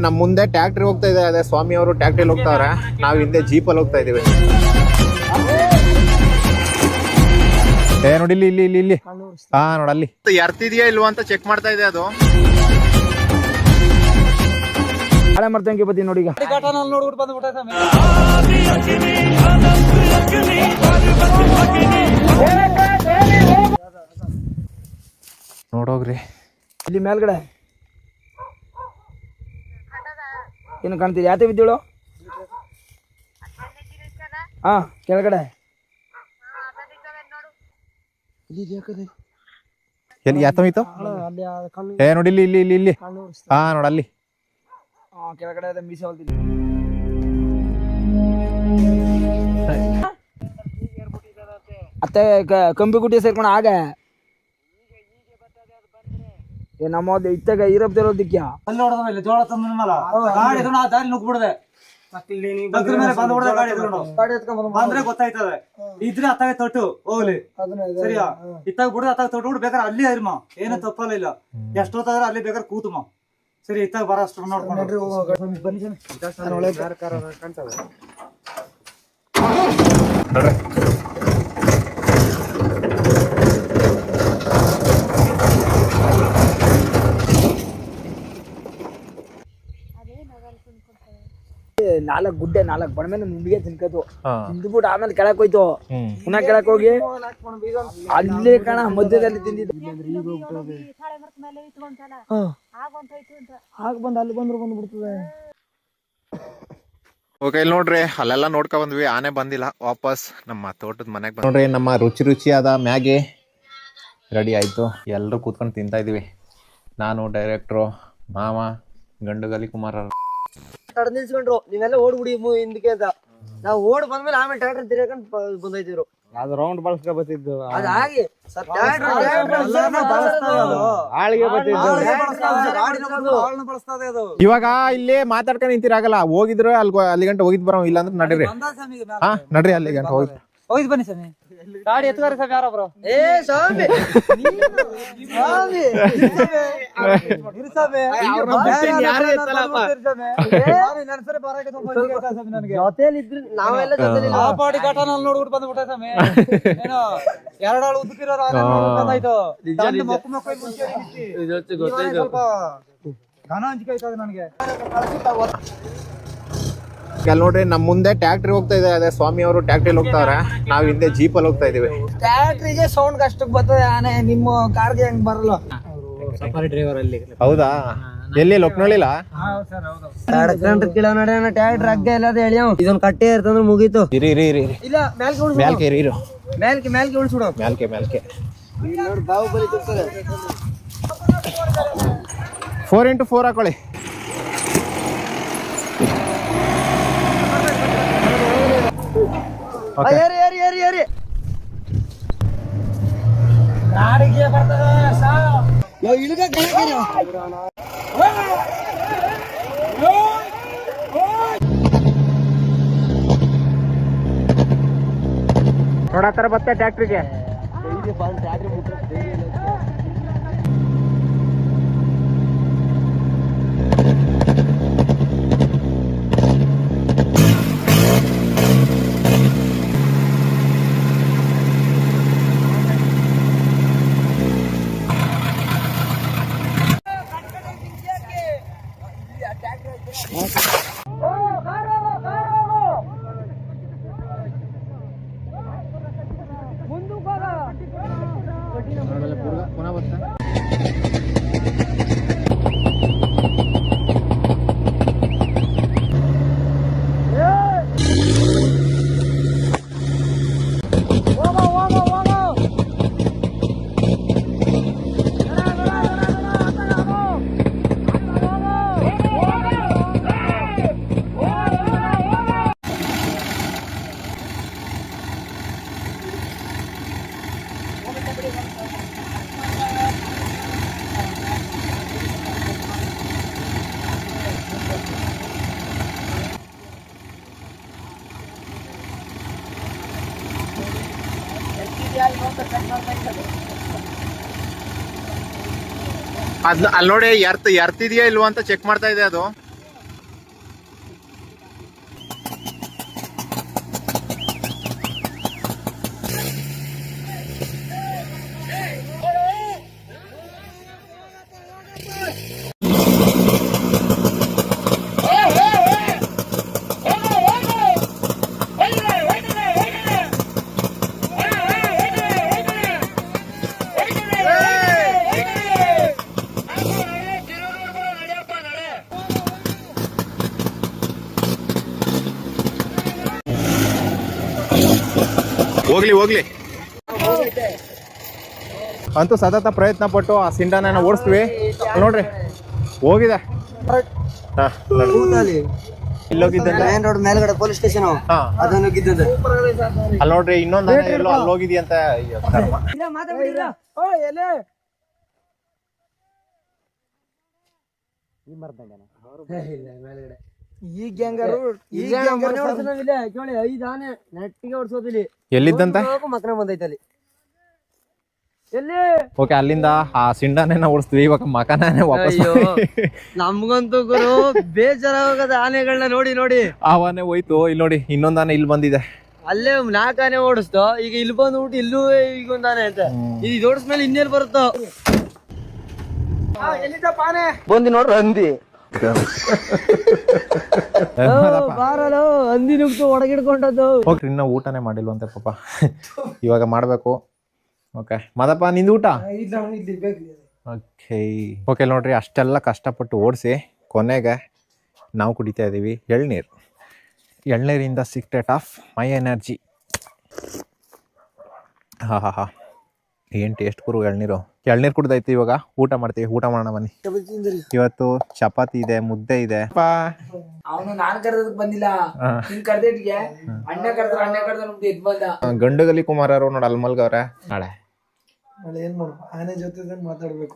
ನಮ್ ಮುಂದೆ ಟ್ಯಾಕ್ಟ್ರಿ ಹೋಗ್ತಾ ಇದೆ, ಅದೇ ಸ್ವಾಮಿ ಅವರು ಟ್ಯಾಕ್ಟ್ರಿಲಿ ಹೋಗ್ತಾವ್ರೆ, ನಾವ್ ಹಿಂದೆ ಜೀಪಲ್ಲಿ ಹೋಗ್ತಾ ಇದೀವಿ. ನೋಡಿ ಇಲ್ಲಿ ಇಲ್ಲಿ ಇಲ್ಲಿ ಹಾ ನೋಡಲ್ಲಿ ಎರ್ತಿದ್ಯಾ ಇಲ್ವಾ ಅಂತ ಚೆಕ್ ಮಾಡ್ತಾ ಇದೆ ಅದು. ಹಳೆ ಮರ್ತಂಗೆ ಬತ್ತಿ ನೋಡಿ, ಈಗ ನೋಡೋಗ್ರಿ ಇಲ್ಲಿ ಮೇಲ್ಗಡೆ ಏನು ಕಾಣ್ತಿದೆ? ಯಾತೆ ಬಿದ್ದಳು? ಹಾ ಕೆಳಗಡೆ ಎಲ್ಲಿ ಯಾತೋಯ್ತು? ನೋಡಿ ಇಲ್ಲಿ ಇಲ್ಲಿ ಇಲ್ಲಿ ಇಲ್ಲಿ ಹಾ ನೋಡಲ್ಲಿ ಕೆಳಗಡೆ ಮೀಸ ಹೊಲ್ತಿದ್ದೆ. ಅತ್ತೆ ಕಂಬಿ ಗುಡ್ಡಿ ಸೇರ್ಕೊಂಡು ಆಗ ನಮ್ಮ ಇತ್ತಾಗ ಇರಬ್ದಿರೋದಿಕ್ಯ ಜೋಳ ದಾರಿ ನುಗ್ಬಿಡ್ದೆ ಬಂದ್ರೆ ಗೊತ್ತಾಯ್ತದೆ. ಇದ್ರೆ ಅತ್ತಾಗ ತೊಟ್ಟು ಹೋಗ್ಲಿ ಸರಿಯಾ, ಇತ್ತಾಗ ಬಿಡ್ದೆ ಅತ್ತಾಗ ತೊಟ್ಟು ಬಿಟ್ಟು ಬೇಕಾದ್ರೆ ಅಲ್ಲಿ ಇರ್ಮ, ಏನೋ ತಪ್ಪಲ್ಲ ಇಲ್ಲ. ಎಷ್ಟೊತ್ತಾದ್ರೆ ಅಲ್ಲಿ ಬೇಕಾದ್ರೆ ಕೂತಮ್ಮ ಸರಿ. ಇತ್ತಾಗ ಬರ ಅಷ್ಟು ನೋಡ್ಕೊಂಡು ನಾಲ್ಕು ಗುಡ್ಡೆ 4 ಬಣ ಮೇಲೆ ಮುಂದಿಗೆ ತಿನ್ಕತು, ತಿಂದ್ಬಿಟ್ಟು ಆಮೇಲೆ ಕೆಳಕ್ ಹೋಯ್ತು. ಪುನಃ ಕೆಳಕ್ ಹೋಗಿ ಅಲ್ಲೇ ಕಣ ಮಧ್ಯದಲ್ಲಿ ತಿಂದಿದ್ದು. ಆಗ ಬಂದು ಅಲ್ಲಿ ಬಂದ್ರು ಬಂದ್ಬಿಡ್ತದೆ. ಓಕೆ, ಇಲ್ಲಿ ನೋಡ್ರಿ ಅಲ್ಲೆಲ್ಲ ನೋಡ್ಕೊ ಬಂದ್ವಿ, ಆನೆ ಬಂದಿಲ್ಲ. ವಾಪಸ್ ನಮ್ಮ ತೋಟದ ಮನೆಗೆ ನೋಡ್ರಿ ನಮ್ಮ ರುಚಿಯಾದ ಮ್ಯಾಗಿ ರೆಡಿ ಆಯ್ತು. ಎಲ್ಲರೂ ಕೂತ್ಕೊಂಡು ತಿಂತಾ ಇದೀವಿ. ನಾನು, ಡೈರೆಕ್ಟ್ರು, ಮಾಮ, ಗಂಡುಗಲಿ ಕುಮಾರ್ ನಿಲ್ಸ್ಕೊಂಡ್ರು. ನೀವೆಲ್ಲ ಓಡ್ಬಿಡಿ ಹಿಂದಕ್ಕೆ ಅಂತ. ನಾವು ಓಡ್ ಬಂದ್ಮೇಲೆ ಆಮೇಲೆ ಟ್ರ್ಯಾಕ್ಟರ್ ತಿರ್ಕೊಂಡು ಬಂದೈತಿದ್ರು. ಅದು ರೌಂಡ್ ಬಳಸ್ಕೊ ಬತ್ತಿದ್ದು ಅದಾಗಿ ಇವಾಗ ಇಲ್ಲಿ ಮಾತಾಡ್ಕೊಂಡು ನಿಂತಿರಾಗಲ್ಲ. ಹೋಗಿದ್ರು ಅಲ್ಲಿ ಗಂಟೆ ಹೋಗಿದ್ ಬರೋ, ಇಲ್ಲ ಅಂದ್ರೆ ನಡ್ರಿ. ಹಾ ನಡ್ರಿ, ಅಲ್ಲಿ ಗಂಟೆ ಹೋಗಿದ್ ಬನ್ನಿ ಸ್ವಾಮಿ. ಗಾಡಿ ಎತ್ತುಗಾರಿ ಸ್ವಾಮಿ ಯಾರೊಬ್ರು ಸ್ವಾಮಿ ಪಾಡಿ ಘಟನ ನೋಡ್ಬಿಟ್ಟು ಬಂದ್ಬಿಟ್ಟೆ ಸ್ವಾಮಿ. ಏನೋ 2 ಆಳು ಉದ್ದಕ್ಕಿರೋ ಬಂದಾಯ್ತು. ಸ್ವಲ್ಪ ಘನ ಅಂಜಿಕೆ ಆಯ್ತದೆ ನನಗೆ. ನೋಡ್ರಿ ನಮ್ ಮುಂದೆ ಟ್ಯಾಕ್ಟ್ರಿ ಹೋಗ್ತಾ ಇದೆ, ಅದೇ ಸ್ವಾಮಿ ಅವರು ಟ್ಯಾಕ್ಟ್ರಿಲಿ ಹೋಗ್ತಾವ್ರೆ, ನಾವ್ ಹಿಂದೆ ಜೀಪಲ್ಲಿ ಹೋಗ್ತಾ ಇದೀವಿ. ಟ್ಯಾಕ್ಟ್ರಿಗೆ ಸೌಂಡ್ ಅಷ್ಟಕ್ಕೆ ಬರ್ತದೆ, ಆನೆ ನಿಮ್ಮ ಕಾರ್ಗೆ ಹೆಂಗ್ ಬರಲ್ಲ. ಸಫಾರಿ ಡ್ರೈವರ್ ಅಲ್ಲಿ. ಹೌದಾ? ಎಲ್ಲಿ ಲೊಕ್ನಳ್ಳಿಲ್ಲ? ಟ್ಯಾಕ್ಟ್ರ್ ಅಗ್ಗ ಎಲ್ಲಾದ ಹೇಳಿ ಇದೊಂದು ಕಟ್ಟೆ ಇರ್ತಂದ್ರೆ ಮುಗೀತು. ಇರಿ ಇರಿ ಇರಿ ಇಲ್ಲ ಮ್ಯಾಲ್ಕೆ ಇರಿ, ಮ್ಯಾಲ್ಕೆ ಉಳಿಸ್ಬಿಡು. ಮ್ಯಾಲ್ಕೆ ಬಾಹುಬಲಿ 4x4 ಹಾಕೊಳ್ಳಿ. ಗಾಡಿಗೆ ಬರ್ತದೆ ನೋಡತ್ತಾರ ಬತ್ತೆ ಟ್ಯಾಕ್ಟ್ರಿಗೆ. ಅಲ್ಲಿ ನೋಡಿ ಎರ್ತಿದ್ಯಾ ಇಲ್ವಾ ಅಂತ ಚೆಕ್ ಮಾಡ್ತಾ ಇದೆ ಅದು. ಹೋಗ್ಲಿ ಅಂತೂ ಸತತ ಪ್ರಯತ್ನ ಪಟ್ಟು ಆ ಸಿಂಡಾನ ಓಡಿಸ್ತೀವಿ. ನೋಡ್ರಿ ಹೋಗಿದೆ. ಇಲ್ಲೋಗಿದ್ದೆ ರೋಡ್ ಮೇಲ್ಗಡೆ ಪೊಲೀಸ್ ಸ್ಟೇಷನ್ ಅದನ್ನು ಅಲ್ಲಿ ನೋಡ್ರಿ ಇನ್ನೊಂದು ಎಲ್ಲೋ ಅಲ್ಲಿ ಹೋಗಿದ್ಯಂತ. ಎಲ್ಲಿದ್ದಂತ ಓಕೆ ಅಲ್ಲಿಂದ ಆ ಸಿಂಡಾನೇನ ಓಡಿಸ್ತೀವಿ. ಇವಾಗ ಮಕನೇ ವಾಪಸ್. ನಮ್ಗಂತೂ ಗುರು ಬೇಜಾರಾಗದ ಆನೆಗಳನ್ನ ನೋಡಿ ನೋಡಿ ಆವಾನೆ ಹೋಯ್ತು. ಇಲ್ಲಿ ನೋಡಿ ಇನ್ನೊಂದು ಆನೆ ಇಲ್ಲಿ ಬಂದಿದೆ. ಅಲ್ಲೇ 4 ಆನೆ ಓಡಿಸ್ತು. ಈಗ ಇಲ್ಲಿ ಬಂದ್ಬಿಟ್ಟು ಇಲ್ಲೂ ಈಗ ಒಂದ್ ಆನೆ ಅಂತ ಇದು ಓಡಿಸ್ಮೇಲೆ ಇನ್ನೇನ್ ಬರುತ್ತೋ ಬಂದಿ ನೋಡ್ರಿ ಹಂದಿ ಬಾರಲು ಹಂದಿ ನುಗ್ತು ಒಡಗಿಡ್ಕೊಂಡದ್ದು. ಹೋಗ್ರಿ ಇನ್ನ ಊಟನೇ ಮಾಡಿಲ್ವಂತೆ ಪಾಪ. ಇವಾಗ ಮಾಡ್ಬೇಕು. ಓಕೆ ಮದಪ್ಪ ನಿಂದು ಊಟ? ಓಕೆ ನೋಡ್ರಿ ಅಷ್ಟೆಲ್ಲ ಕಷ್ಟಪಟ್ಟು ಓಡಿಸಿ ಕೊನೆಗೆ ನಾವು ಕುಡಿತಾ ಇದ್ದೀವಿ ಎಳ್ನೀರು. ಎಳ್ನೀರಿಂದ ಸೀಕ್ರೆಟ್ ಆಫ್ ಮೈ ಎನರ್ಜಿ. ಹಾ ಏನು ಟೇಸ್ಟ್ ಗುರು ಎಳ್ನೀರು. ಎಳ್ನೀರು ಕುಡ್ದೈತಿ. ಇವಾಗ ಊಟ ಮಾಡ್ತೀವಿ. ಊಟ ಮಾಡೋಣ ಬನ್ನಿ. ಇವತ್ತು ಚಪಾತಿ ಇದೆ, ಮುದ್ದೆ ಇದೆ. ಅವನು ನಾನ್ ಕರೆದಕ್ ಬಂದಿಲ್ಲ, ಕರ್ದಿಟ್ಗೆ ಅಣ್ಣ ಕರ್ದ್ರ ಎದ್ ಬಂದ. ಗಂಡುಗಲಿ ಕುಮಾರರು ನೋಡಿ ಅಲ್ಲಿ ಮಲ್ಗವ್ರೆ. ನಾಳೆ ಏನ್ ಮಾಡು ಆನೆ ಜೊತೆ ಮಾತಾಡ್ಬೇಕು.